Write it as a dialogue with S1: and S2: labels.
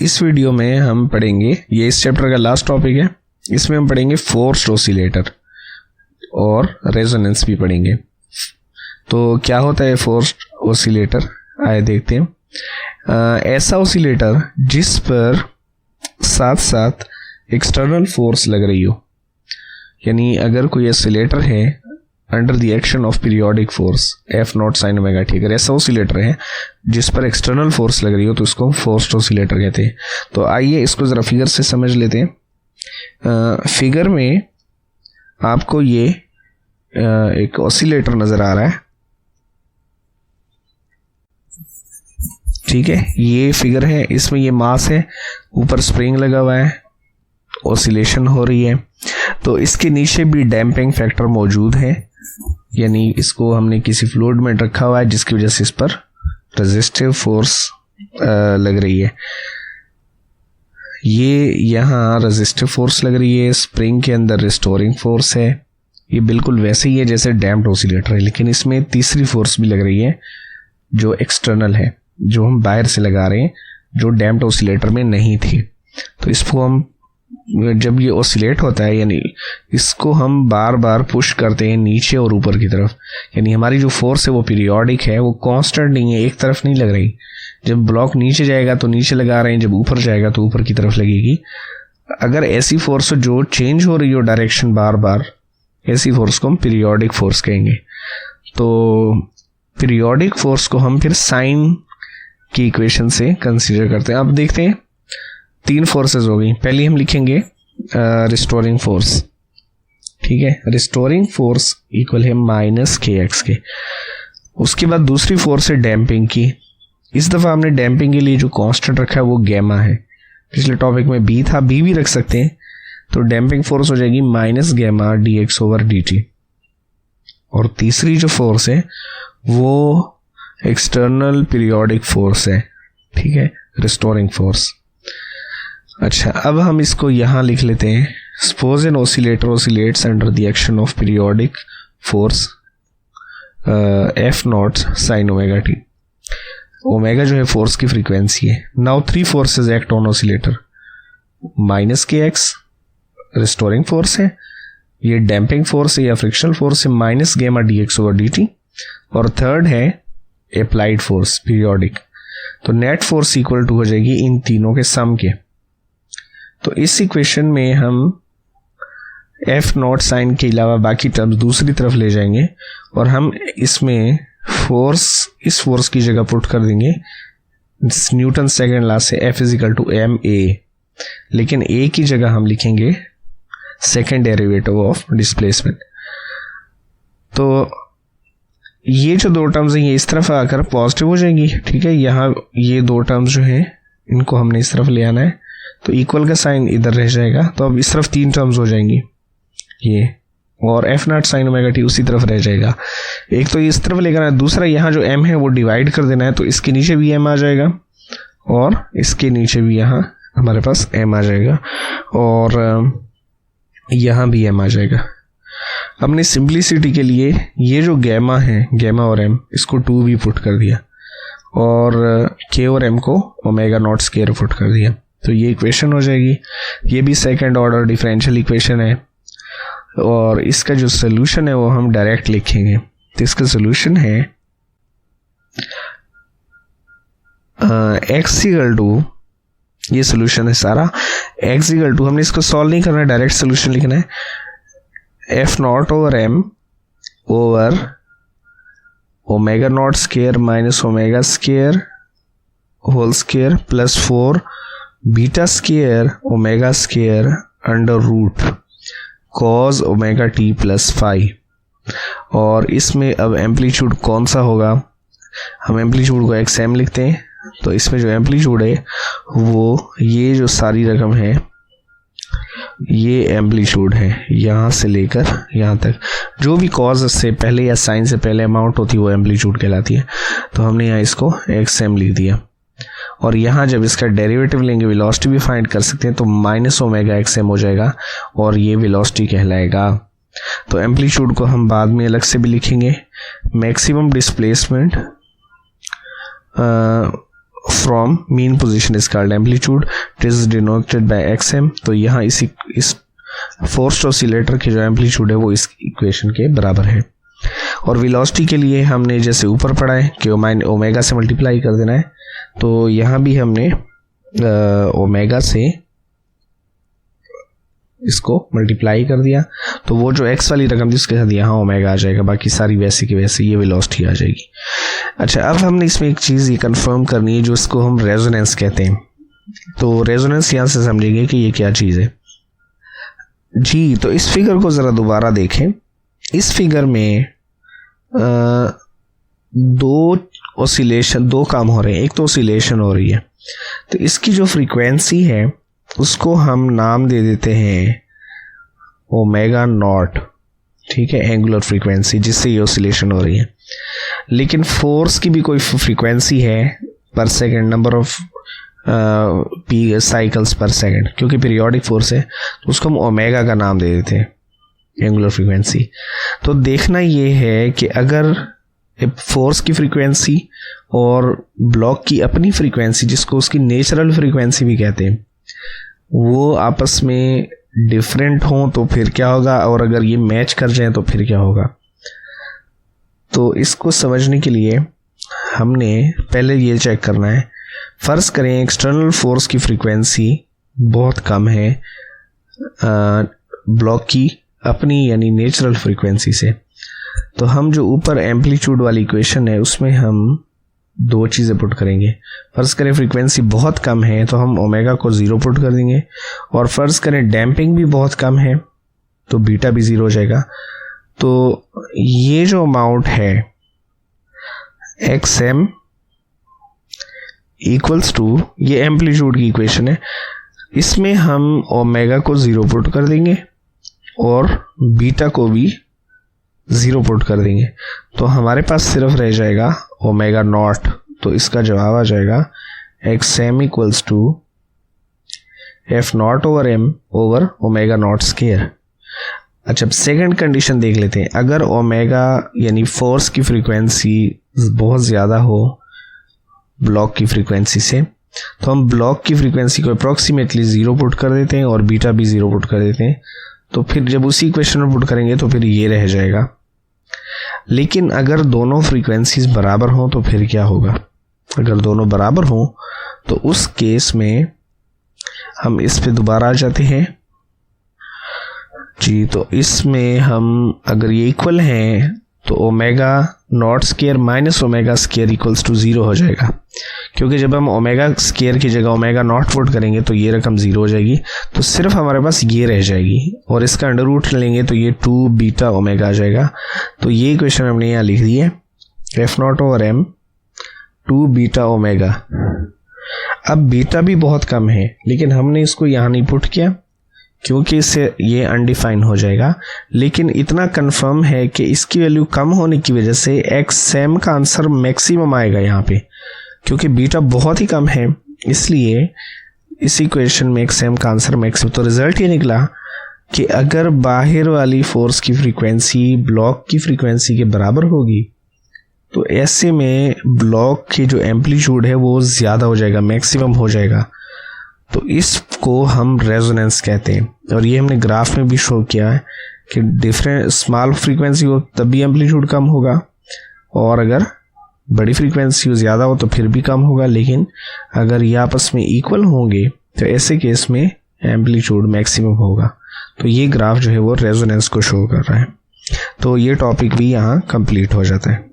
S1: इस वीडियो में हम पढ़ेंगे, ये इस चैप्टर का लास्ट टॉपिक है, इसमें हम पढ़ेंगे फोर्स्ड ऑसिलेटर और रेजोनेंस भी पढ़ेंगे। तो क्या होता है फोर्स्ड ऑसिलेटर, आइए देखते हैं। ऐसा ऑसिलेटर जिस पर साथ साथ एक्सटर्नल फोर्स लग रही हो, यानी अगर कोई ऑसिलेटर है under the action of periodic force F naught sine omega T, अगर ऐसा ऑसिलेटर है जिस पर एक्सटर्नल फोर्स लग रही हो तो इसको हम फोर्स्ड ऑसिलेटर कहते हैं। तो आइए इसको ज़रा फिगर से समझ लेते हैं। फिगर में आपको ये एक ऑसिलेटर नज़र आ रहा है, ठीक है, ये फिगर है, इसमें ये मास है, ऊपर स्प्रिंग लगा हुआ है, ऑसिलेशन हो रही है। तो इसके नीचे भी डैम्पिंग फैक्टर मौजूद है, यानी इसको हमने किसी फ्लूइड में रखा हुआ है जिसकी वजह से इस पर रेजिस्टिव फोर्स लग रही है। ये यहाँ रेजिस्टिव फोर्स लग रही है, स्प्रिंग के अंदर रिस्टोरिंग फोर्स है। ये बिल्कुल वैसे ही है जैसे डैम्प्ड ऑसिलेटर है, लेकिन इसमें तीसरी फोर्स भी लग रही है जो एक्सटर्नल है, जो हम बाहर से लगा रहे हैं, जो डैम्प्ड ऑसिलेटर में नहीं थी। तो इसको हम जब ये ऑसिलेट होता है, यानी इसको हम बार बार पुश करते हैं नीचे और ऊपर की तरफ, यानी हमारी जो फोर्स है वो पीरियोडिक है, वो कांस्टेंट नहीं है, एक तरफ नहीं लग रही। जब ब्लॉक नीचे जाएगा तो नीचे लगा रहे हैं, जब ऊपर जाएगा तो ऊपर की तरफ लगेगी। अगर ऐसी फोर्स जो चेंज हो रही हो डायरेक्शन बार बार, ऐसी फोर्स को हम पीरियोडिक फोर्स कहेंगे। तो पीरियोडिक फोर्स को हम फिर साइन की इक्वेशन से कंसीडर करते हैं। अब देखते हैं, तीन फोर्सेस हो गई। पहली हम लिखेंगे रिस्टोरिंग फोर्स, ठीक है, रिस्टोरिंग फोर्स इक्वल है माइनस के एक्स के। उसके बाद दूसरी फोर्स है डैम्पिंग की। इस दफ़ा हमने डैम्पिंग के लिए जो कांस्टेंट रखा है वो गैमा है, पिछले टॉपिक में बी था, बी भी रख सकते हैं। तो डैम्पिंग फोर्स हो जाएगी minus gamma d x over d t. और तीसरी जो फोर्स है वो एक्सटर्नल पीरियोडिक फोर्स है, ठीक है, रिस्टोरिंग फोर्स। अच्छा, अब हम इसको यहाँ लिख लेते हैं। Suppose an oscillator oscillates under the action of periodic force F naught sine omega t. Omega जो है फोर्स की फ्रीक्वेंसी है। Now three forces act on oscillator, minus k x restoring force है, ये डैम्पिंग फोर्स है या frictional force है minus gamma d x over d t, और थर्ड है अप्लाइड फोर्स पीरियोडिक। तो नेट फोर्स इक्वल टू हो जाएगी इन तीनों के सम के। तो इस इक्वेशन में हम एफ नॉट साइन के अलावा बाकी टर्म्स दूसरी तरफ ले जाएंगे और हम इसमें फोर्स, इस फोर्स की जगह पुट कर देंगे न्यूटन सेकेंड लॉ से F is equal to m a, लेकिन ए की जगह हम लिखेंगे सेकेंड डेरिवेटिव ऑफ डिस्प्लेसमेंट। तो ये जो दो टर्म्स हैं ये इस तरफ आकर पॉजिटिव हो जाएंगी, ठीक है। यहाँ ये दो टर्म्स जो हैं इनको हमने इस तरफ ले आना है, तो इक्वल का साइन इधर रह जाएगा। तो अब इस तरफ तीन टर्म्स हो जाएंगी ये, और F naught sine omega T उसी तरफ रह जाएगा। एक तो इस तरफ लेकर आना, दूसरा यहाँ जो एम है वो डिवाइड कर देना है, तो इसके नीचे भी एम आ जाएगा और इसके नीचे भी यहाँ हमारे पास एम आ जाएगा और यहाँ भी एम आ जाएगा। हमने सिंप्लिसिटी के लिए ये जो गैमा है, गैमा और एम, इसको 2 भी पुट कर दिया और के और एम को ओमेगा नॉट स्क्वायर पुट कर दिया। तो ये इक्वेशन हो जाएगी। ये भी सेकंड ऑर्डर डिफरेंशियल इक्वेशन है और इसका जो सोल्यूशन है वो हम डायरेक्ट लिखेंगे। तो इसका सोल्यूशन है एक्स इक्वल टू, ये सोल्यूशन है सारा, एक्स इक्वल टू, हमने इसको सॉल्व नहीं करना है, डायरेक्ट सोल्यूशन लिखना है, F naught over m over omega naught square minus omega square whole square plus 4 beta square omega square under root cos omega t plus 5। और इसमें अब एम्पलीट्यूड कौन सा होगा, हम एम्पलीट्यूड को एक्स एम लिखते हैं। तो इसमें जो एम्पलीट्यूड है वो ये जो सारी रकम है ये एम्पलीट्यूड है, यहाँ से लेकर यहाँ तक जो भी कॉज से पहले या साइन से पहले अमाउंट होती है वो एम्पलीट्यूड कहलाती है। तो हमने यहाँ इसको एक्स एम लिख दिया और यहाँ जब इसका डेरिवेटिव लेंगे वेलोसिटी भी फाइंड कर सकते हैं, तो माइनस ओमेगा एक्स एम हो जाएगा और ये वेलोसिटी कहलाएगा। तो एम्पलीट्यूड को हम बाद में अलग से भी लिखेंगे। Maximum displacement from mean position is called amplitude, it is denoted by xm। तो यहाँ इस फोर्स्ड ऑसिलेटर की जो एम्पलीट्यूड है वो इस इक्वेशन के बराबर है। और वेलोसिटी के लिए हमने जैसे ऊपर पढ़ा है कि ओमेगा से मल्टीप्लाई कर देना है, तो यहाँ भी हमने ओमेगा से इसको मल्टीप्लाई कर दिया, तो वो जो x वाली रकम थी उसके साथ यहाँ ओमेगा आ जाएगा, बाकी सारी वैसे की वैसे ये वेलोसिटी आ जाएगी। अच्छा, अब हमने इसमें एक चीज़ ये कंफर्म करनी है जो इसको हम रेजोनेंस कहते हैं। तो रेजोनेंस यहाँ से समझेंगे कि ये क्या चीज़ है जी। तो इस फिगर को ज़रा दोबारा देखें। इस फिगर में दो काम हो रहे हैं। एक तो ऑसिलेशन हो रही है, तो इसकी जो फ्रीक्वेंसी है उसको हम नाम दे देते हैं ओमेगा नॉट, ठीक है, एंगुलर फ्रीक्वेंसी जिससे ये ऑसिलेशन हो रही है। लेकिन फोर्स की भी कोई फ्रीक्वेंसी है पर सेकंड, नंबर ऑफ साइकिल्स पर सेकंड, क्योंकि पीरियोडिक फोर्स है तो उसको हम ओमेगा का नाम दे देते हैं, एंगुलर फ्रीक्वेंसी। तो देखना ये है कि अगर फोर्स की फ्रीक्वेंसी और ब्लॉक की अपनी फ्रीक्वेंसी, जिसको उसकी नेचुरल फ्रीक्वेंसी भी कहते हैं, वो आपस में डिफरेंट हो तो फिर क्या होगा, और अगर ये मैच कर जाए तो फिर क्या होगा। तो इसको समझने के लिए हमने पहले ये चेक करना है। फर्ज करें एक्सटर्नल फोर्स की फ्रीक्वेंसी बहुत कम है ब्लॉक की अपनी यानी नेचुरल फ्रीक्वेंसी से, तो हम जो ऊपर एम्पलीट्यूड वाली इक्वेशन है उसमें हम दो चीज़ें पुट करेंगे। फ़र्ज़ करें फ्रीक्वेंसी बहुत कम है तो हम ओमेगा को 0 पुट कर देंगे, और फ़र्ज़ करें डैम्पिंग भी बहुत कम है तो बीटा भी 0 हो जाएगा। तो ये जो अमाउंट है xm इक्वल्स टू, ये एम्पलीट्यूड की इक्वेशन है, इसमें हम ओमेगा को 0 पुट कर देंगे और बीटा को भी 0 पुट कर देंगे, तो हमारे पास सिर्फ रह जाएगा ओमेगा नॉट। तो इसका जवाब आ जाएगा xm equals to f naught over m over omega naught square. अच्छा, अब सेकंड कंडीशन देख लेते हैं। अगर ओमेगा यानी फोर्स की फ्रीक्वेंसी बहुत ज़्यादा हो ब्लॉक की फ्रीक्वेंसी से, तो हम ब्लॉक की फ्रीक्वेंसी को अप्रॉक्सीमेटली 0 पुट कर देते हैं और बीटा भी 0 पुट कर देते हैं। तो फिर जब उसी इक्वेशन में पुट करेंगे तो फिर ये रह जाएगा। लेकिन अगर दोनों फ्रीक्वेंसीज बराबर हों तो फिर क्या होगा? अगर दोनों बराबर हों तो उस केस में हम इस पे दोबारा आ जाते हैं जी। तो इसमें हम अगर ये इक्वल हैं तो omega naught square minus omega square equals to 0 हो जाएगा, क्योंकि जब हम ओमेगा स्क्वायर की जगह ओमेगा नॉट पुट करेंगे तो ये रकम 0 हो जाएगी, तो सिर्फ हमारे पास ये रह जाएगी और इसका अंडर रूट लेंगे तो ये 2 बीटा ओमेगा आ जाएगा। तो ये इक्वेशन हमने यहाँ लिख दी है F naught over m 2 beta omega. अब बीटा भी बहुत कम है लेकिन हमने इसको यहाँ नहीं पुट किया क्योंकि इससे ये अनडिफाइन हो जाएगा, लेकिन इतना कंफर्म है कि इसकी वैल्यू कम होने की वजह से xm का आंसर मैक्सिमम आएगा यहाँ पे, क्योंकि बीटा बहुत ही कम है इसलिए इस इक्वेशन में xm का आंसर मैक्सिमम। तो रिजल्ट ये निकला कि अगर बाहर वाली फोर्स की फ्रीक्वेंसी ब्लॉक की फ्रीक्वेंसी के बराबर होगी तो ऐसे में ब्लॉक की जो एम्पलीट्यूड है वो ज़्यादा हो जाएगा, मैक्सिमम हो जाएगा। तो इसको हम रेजोनेंस कहते हैं, और ये हमने ग्राफ में भी शो किया है कि डिफरेंट स्मॉल फ्रीक्वेंसी हो तब भी एम्पलीट्यूड कम होगा, और अगर बड़ी फ्रीक्वेंसी हो ज़्यादा हो तो फिर भी कम होगा। लेकिन अगर ये आपस में इक्वल होंगे तो ऐसे केस में एम्पलीट्यूड मैक्सिमम होगा। तो ये ग्राफ जो है वो रेजोनेंस को शो कर रहा है। तो ये टॉपिक भी यहाँ कंप्लीट हो जाता है।